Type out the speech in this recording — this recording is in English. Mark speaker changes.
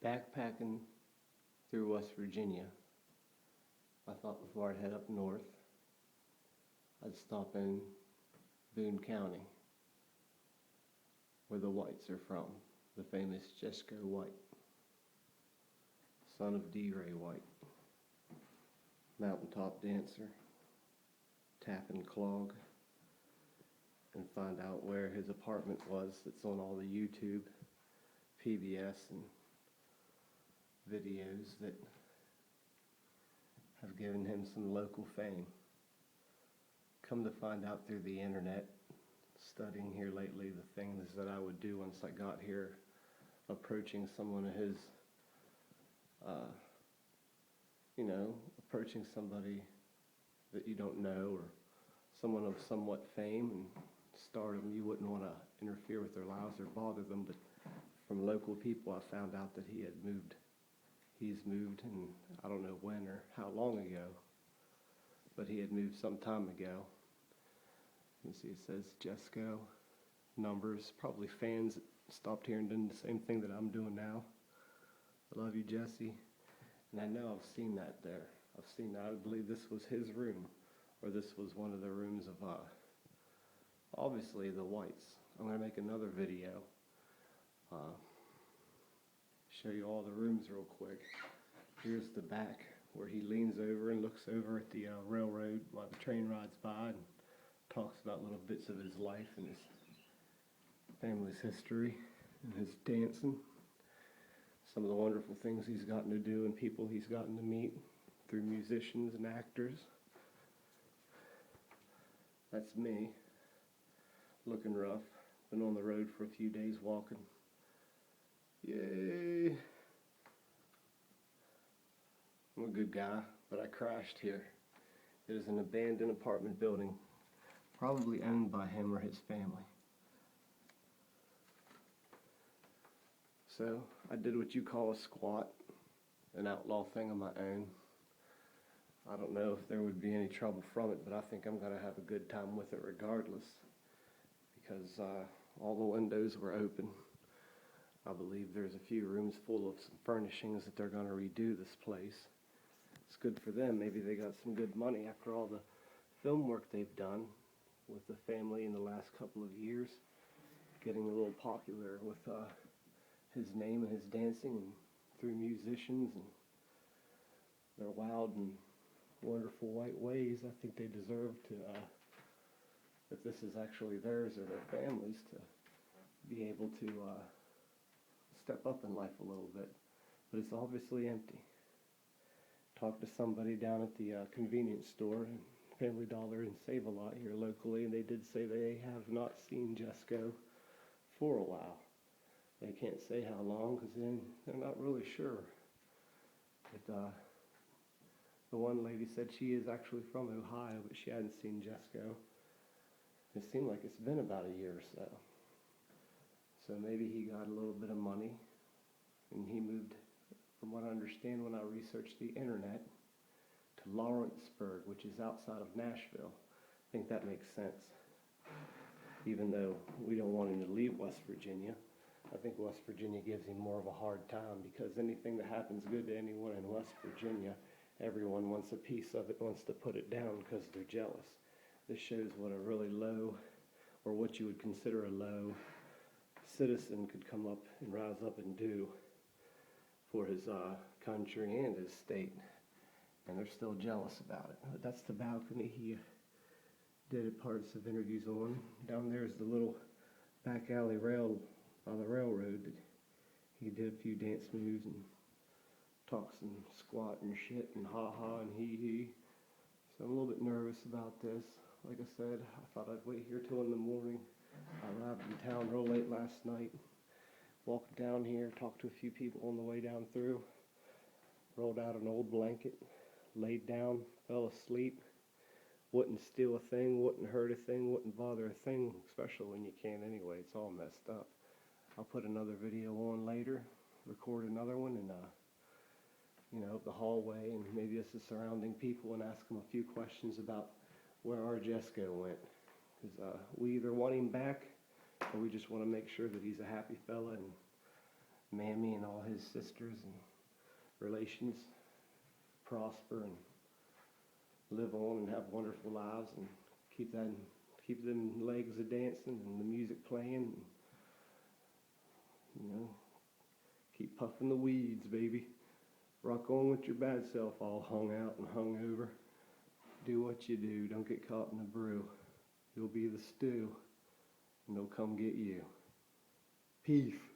Speaker 1: backpacking through West Virginia, I thought before I'd head up north, I'd stop in Boone County, where the Whites are from, the famous Jesco White, son of D. Ray White, mountaintop dancer, tap and clog, and find out where his apartment was that's on all the YouTube, PBS, and videos that have given him some local fame. Come to find out through the internet, studying here lately, the things that I would do once I got here, approaching someone of his, approaching somebody that you don't know or someone of somewhat fame and stardom. You wouldn't want to interfere with their lives or bother them, but from local people I found out that he's moved, and I don't know when or how long ago, but he had moved some time ago. You can see it says Jesco, numbers, probably fans that stopped here and did the same thing that I'm doing now. I love you, Jesse. And I know I've seen that there. I've seen that. I believe this was his room, or this was one of the rooms of, obviously, the Whites. I'm going to make another video, show you all the rooms real quick. Here's the back, where he leans over and looks over at the railroad while the train rides by and talks about little bits of his life and his family's history and his dancing. Some of the wonderful things he's gotten to do and people he's gotten to meet through musicians and actors. That's me, looking rough. Been on the road for a few days walking. Yay! I'm a good guy, but I crashed here. It is an abandoned apartment building, probably owned by him or his family. So, I did what you call a squat, an outlaw thing of my own. I don't know if there would be any trouble from it, but I think I'm going to have a good time with it regardless, because all the windows were open. I believe there's a few rooms full of some furnishings that they're going to redo this place. It's good for them. Maybe they got some good money after all the film work they've done with the family in the last couple of years, getting a little popular with his name and his dancing and through musicians and their wild and wonderful white ways. I think they deserve to, if this is actually theirs or their families, to be able to step up in life a little bit. But it's obviously empty. Talked to somebody down at the convenience store, Family Dollar and Save a Lot here locally, and they did say they have not seen Jesco for a while. They can't say how long because they're not really sure. But the one lady said she is actually from Ohio, but she hadn't seen Jesco. It seemed like it's been about a year or so. So maybe he got a little bit of money, and he moved, from what I understand when I researched the internet, to Lawrenceburg, which is outside of Nashville. I think that makes sense. Even though we don't want him to leave West Virginia, I think West Virginia gives him more of a hard time, because anything that happens good to anyone in West Virginia, everyone wants a piece of it, wants to put it down because they're jealous. This shows what a really low, or what you would consider a low, citizen could come up and rise up and do for his country and his state, and they're still jealous about it. But that's the balcony he did parts of interviews on. Down there is the little back alley rail on the railroad that he did a few dance moves and talks and squat and shit and ha-ha and hee-hee. So I'm a little bit nervous about this. Like I said, I thought I'd wait here till in the morning. I arrived in town real late last night. Walked down here, talked to a few people on the way down through. Rolled out an old blanket, laid down, fell asleep. Wouldn't steal a thing, wouldn't hurt a thing, wouldn't bother a thing, especially when you can't anyway. It's all messed up. I'll put another video on later, record another one, and the hallway and maybe it's the surrounding people, and ask them a few questions about where our Jesco went. Because we either want him back, or we just want to make sure that he's a happy fella and Mammy and all his sisters and relations prosper and live on and have wonderful lives and keep them legs a dancing and the music playing and, you know, keep puffing the weeds, baby. Rock on with your bad self all hung out and hung over. Do what you do. Don't get caught in the brew. You'll be the stew and they'll come get you. Peace.